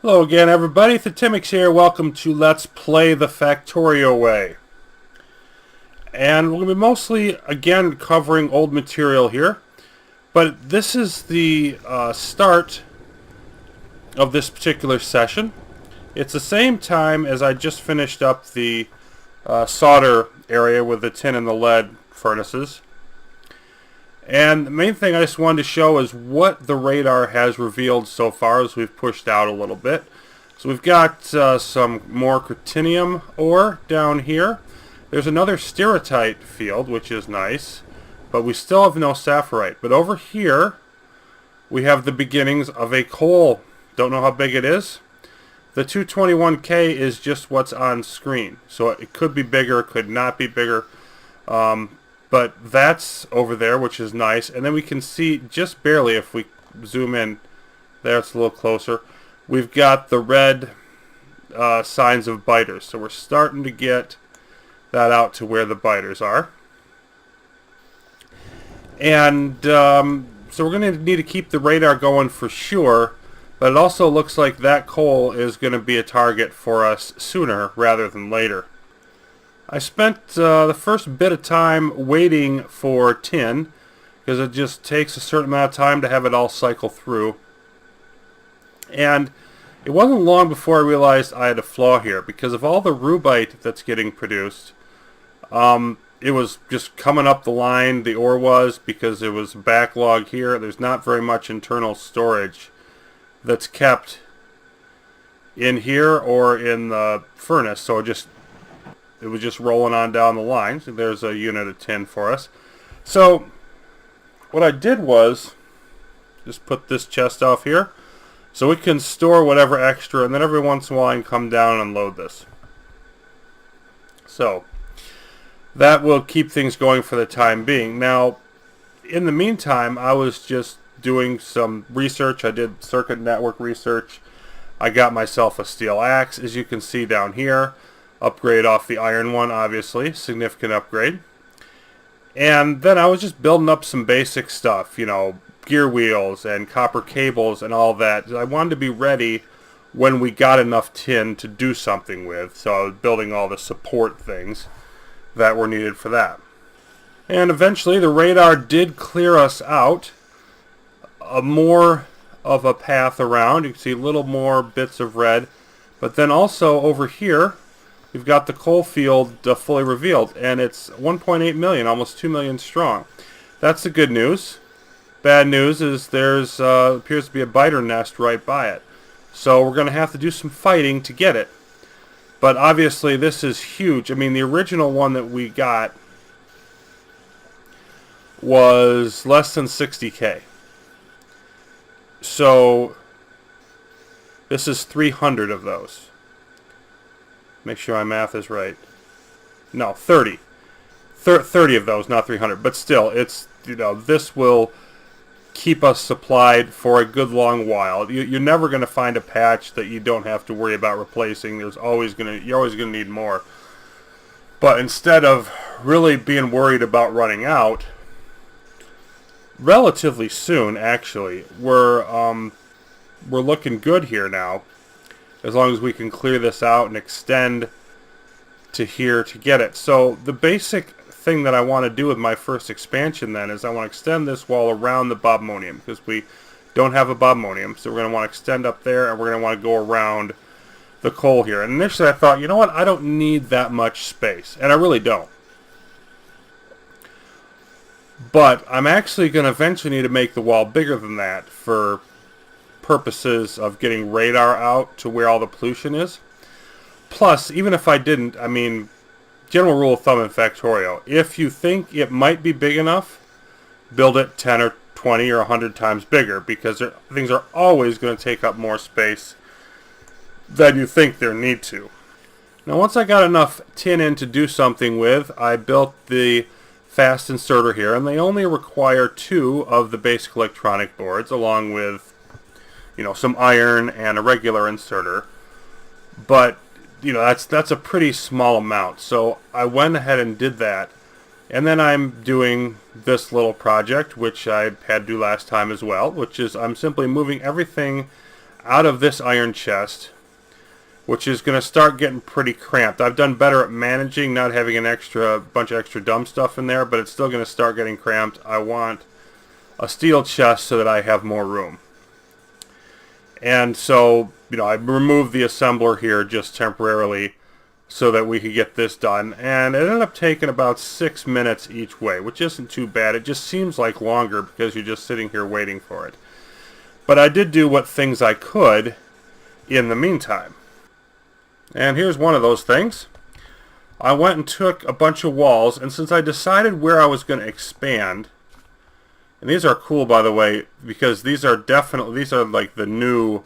Hello again, everybody. Thetimics here. Welcome to Let's Play the Factorio Way. And we're going to be mostly, again, covering old material here. But this is the start of this particular session. It's the same time as I just finished up the solder area with the tin and the lead furnaces. And the main thing I just wanted to show is what the radar has revealed so far as we've pushed out a little bit. So we've got some more cruthenium ore down here. There's another stereotype field, which is nice, but we still have no sapphirite. But over here, we have the beginnings of a coal. Don't know how big it is. The 221K is just what's on screen. So it could be bigger, it could not be bigger. But that's over there, which is nice. And then we can see just barely, if we zoom in, there it's a little closer, we've got the red signs of biters. So we're starting to get that out to where the biters are. And so we're going to need to keep the radar going for sure. But it also looks like that coal is going to be a target for us sooner rather than later. I spent the first bit of time waiting for tin, because it just takes a certain amount of time to have it all cycle through. And it wasn't long before I realized I had a flaw here, because of all the rubite that's getting produced, it was just coming up the line, the ore was, because there was a backlog here. There's not very much internal storage that's kept in here or in the furnace, so it was just rolling on down the line. So there's a unit of tin for us. So what I did was just put this chest off here so we can store whatever extra, and then every once in a while I can come down and unload this. So that will keep things going for the time being. Now, in the meantime, I was just doing some research. I did circuit network research. I got myself a steel axe, as you can see down here. Upgrade off the iron one, obviously. Significant upgrade. And then I was just building up some basic stuff, you know, gear wheels and copper cables and all that. I wanted to be ready when we got enough tin to do something with. So I was building all the support things that were needed for that. And eventually the radar did clear us out more of a path around. You can see a little more bits of red. But then also over here, we've got the coal field fully revealed, and it's 1.8 million, almost 2 million strong. That's the good news. Bad news is there's appears to be a biter nest right by it. So we're going to have to do some fighting to get it. But obviously this is huge. I mean, the original one that we got was less than 60K. So this is 300 of those. Make sure my math is right. No, 30. 30 of those, not 300. But still, it's, you know, this will keep us supplied for a good long while. You're never going to find a patch that you don't have to worry about replacing. You're always going to need more. But instead of really being worried about running out, relatively soon, actually, we're looking good here now. As long as we can clear this out and extend to here to get it. So the basic thing that I want to do with my first expansion then is I want to extend this wall around the bobmonium, because we don't have a bobmonium. So we're going to want to extend up there, and we're going to want to go around the coal here. And initially I thought, you know what, I don't need that much space. And I really don't. But I'm actually going to eventually need to make the wall bigger than that for purposes of getting radar out to where all the pollution is. Plus, even if I didn't, I mean, general rule of thumb in Factorio, if you think it might be big enough, build it 10 or 20 or 100 times bigger, because things are always going to take up more space than you think they need to. Now, once I got enough tin in to do something with, I built the fast inserter here, and they only require 2 of the basic electronic boards, along with, you know, some iron and a regular inserter. But, you know, that's a pretty small amount. So I went ahead and did that. And then I'm doing this little project, which I had to do last time as well, which is I'm simply moving everything out of this iron chest, which is going to start getting pretty cramped. I've done better at managing, not having a bunch of extra dumb stuff in there, but it's still going to start getting cramped. I want a steel chest so that I have more room. And so, I removed the assembler here just temporarily so that we could get this done. And it ended up taking about 6 minutes each way, which isn't too bad. It just seems like longer because you're just sitting here waiting for it. But I did do what things I could in the meantime. And here's one of those things. I went and took a bunch of walls, and since I decided where I was going to expand, and these are cool, by the way, because these are like the new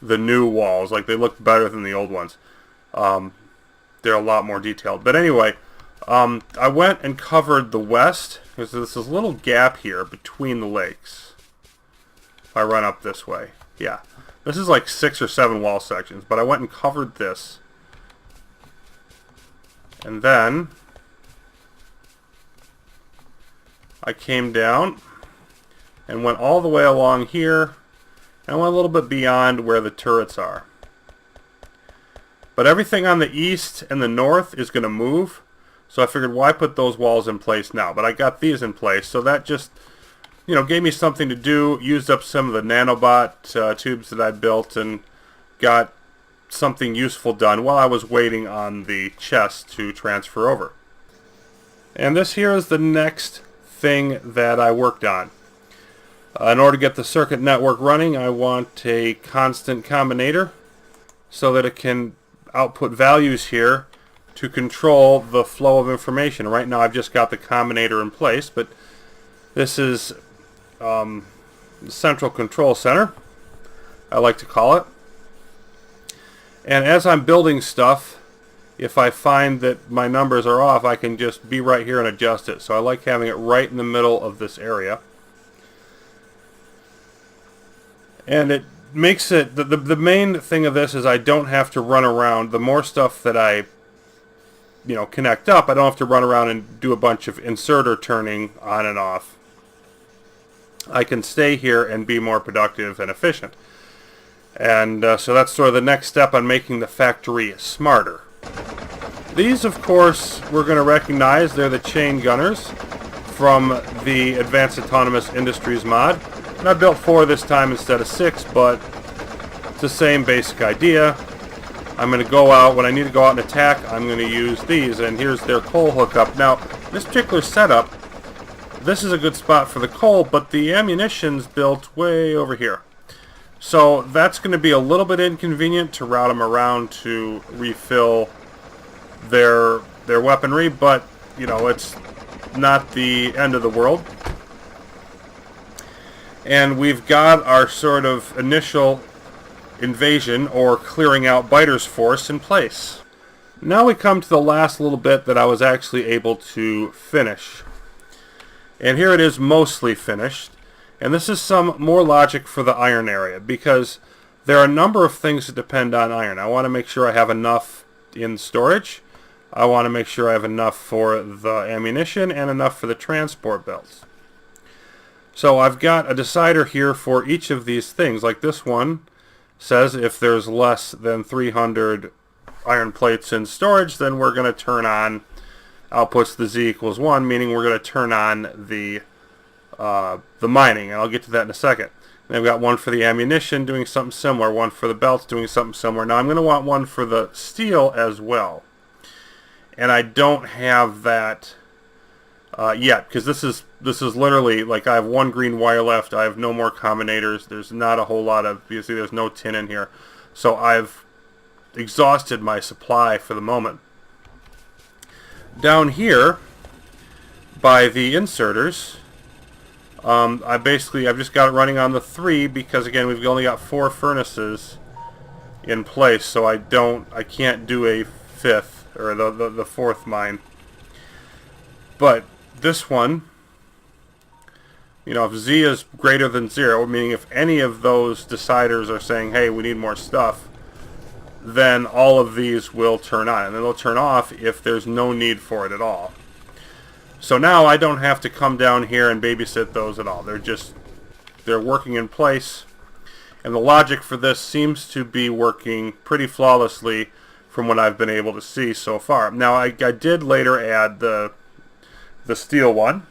walls. Like, they look better than the old ones. They're a lot more detailed. But anyway, I went and covered the west, because there's this little gap here between the lakes. If I run up this way. Yeah. This is like 6 or 7 wall sections, but I went and covered this. And then I came down and went all the way along here, and I went a little bit beyond where the turrets are. But everything on the east and the north is going to move, so I figured why put those walls in place now? But I got these in place, so that just, gave me something to do, used up some of the nanobot tubes that I built, and got something useful done while I was waiting on the chest to transfer over. And this here is the next thing that I worked on. In order to get the circuit network running, I want a constant combinator so that it can output values here to control the flow of information. Right now I've just got the combinator in place, but this is the central control center, I like to call it. And as I'm building stuff, if I find that my numbers are off, I can just be right here and adjust it. So I like having it right in the middle of this area. And it makes it, the main thing of this is I don't have to run around. The more stuff that I, connect up, I don't have to run around and do a bunch of inserter turning on and off. I can stay here and be more productive and efficient. And so that's sort of the next step on making the factory smarter. These, of course, we're going to recognize. They're the chain gunners from the Advanced Autonomous Industries mod. And I built 4 this time instead of 6, but it's the same basic idea. I'm going to go out, when I need to go out and attack, I'm going to use these, and here's their coal hookup. Now, this particular setup, this is a good spot for the coal, but the ammunition's built way over here. So that's going to be a little bit inconvenient to route them around to refill their weaponry, but, it's not the end of the world. And we've got our sort of initial invasion or clearing out biters force in place. Now we come to the last little bit that I was actually able to finish. And here it is mostly finished. And this is some more logic for the iron area, because there are a number of things that depend on iron. I want to make sure I have enough in storage. I want to make sure I have enough for the ammunition and enough for the transport belts. So I've got a decider here for each of these things. Like this one says if there's less than 300 iron plates in storage, then we're going to turn on outputs the Z equals 1, meaning we're going to turn on the mining, and I'll get to that in a second. And I've got one for the ammunition doing something similar, one for the belts doing something similar. Now I'm going to want one for the steel as well. And I don't have that yet, because this is literally, like, I have 1 green wire left. I have no more combinators. There's not a whole lot of, you see there's no tin in here. So I've exhausted my supply for the moment. Down here, by the inserters, I've just got it running on the 3 because, again, we've only got 4 furnaces in place, so I can't do a 5th, or the 4th mine. But this one, if Z is greater than 0, meaning if any of those deciders are saying, hey, we need more stuff, then all of these will turn on, and then they'll turn off if there's no need for it at all. So now I don't have to come down here and babysit those at all. They're working in place. And the logic for this seems to be working pretty flawlessly from what I've been able to see so far. Now, I did later add the steel one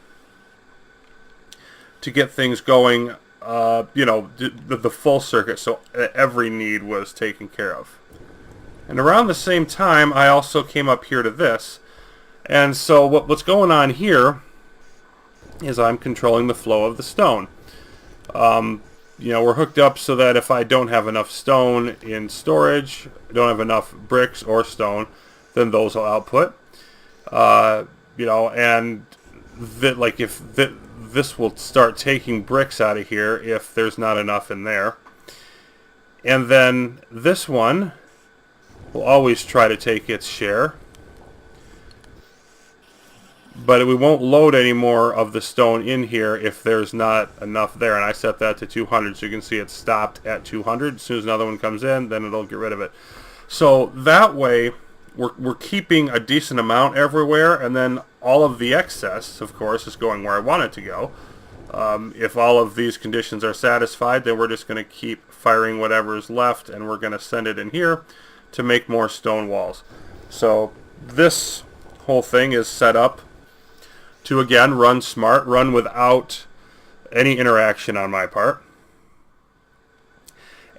to get things going, you know, the full circuit, so every need was taken care of. And around the same time, I also came up here to this. And so what's going on here is I'm controlling the flow of the stone. You know, we're hooked up so that if I don't have enough stone in storage, don't have enough bricks or stone, then those will output. You know, and like if this will start taking bricks out of here if there's not enough in there. And then this one will always try to take its share. But we won't load any more of the stone in here if there's not enough there. And I set that to 200, so you can see it stopped at 200. As soon as another one comes in, then it'll get rid of it. So that way, we're keeping a decent amount everywhere, and then all of the excess, of course, is going where I want it to go. If all of these conditions are satisfied, then we're just going to keep firing whatever is left, and we're going to send it in here to make more stone walls. So this whole thing is set up to, again, run smart, run without any interaction on my part.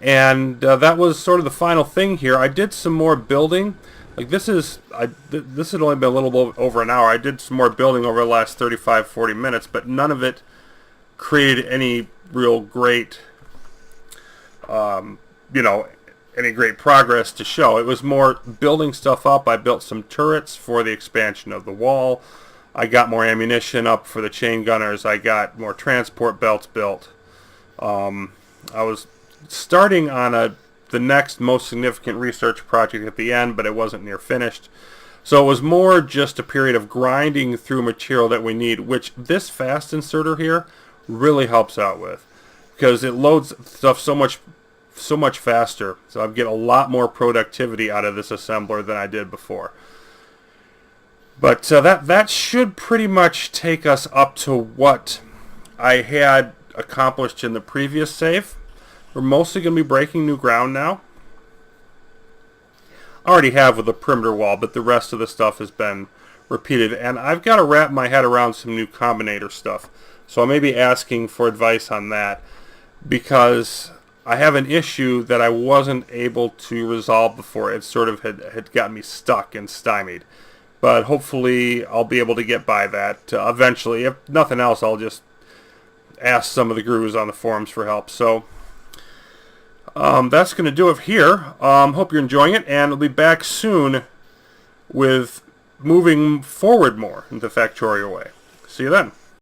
And that was sort of the final thing here. I did some more building. Like this had only been a little over an hour. I did some more building over the last 35-40 minutes, but none of it created any real great, you know, any great progress to show. It was more building stuff up. I built some turrets for the expansion of the wall. I got more ammunition up for the chain gunners. I got more transport belts built. I was starting on the next most significant research project at the end, but it wasn't near finished. So it was more just a period of grinding through material that we need, which this fast inserter here really helps out with, because it loads stuff so much faster. So I get a lot more productivity out of this assembler than I did before. But that should pretty much take us up to what I had accomplished in the previous save. We're mostly going to be breaking new ground now. I already have with the perimeter wall, but the rest of the stuff has been repeated. And I've got to wrap my head around some new combinator stuff. So I may be asking for advice on that, because I have an issue that I wasn't able to resolve before. It sort of had got me stuck and stymied. But hopefully I'll be able to get by that eventually. If nothing else, I'll just ask some of the gurus on the forums for help. So that's going to do it here. Hope you're enjoying it, and I'll be back soon with moving forward more into Factorio way. See you then.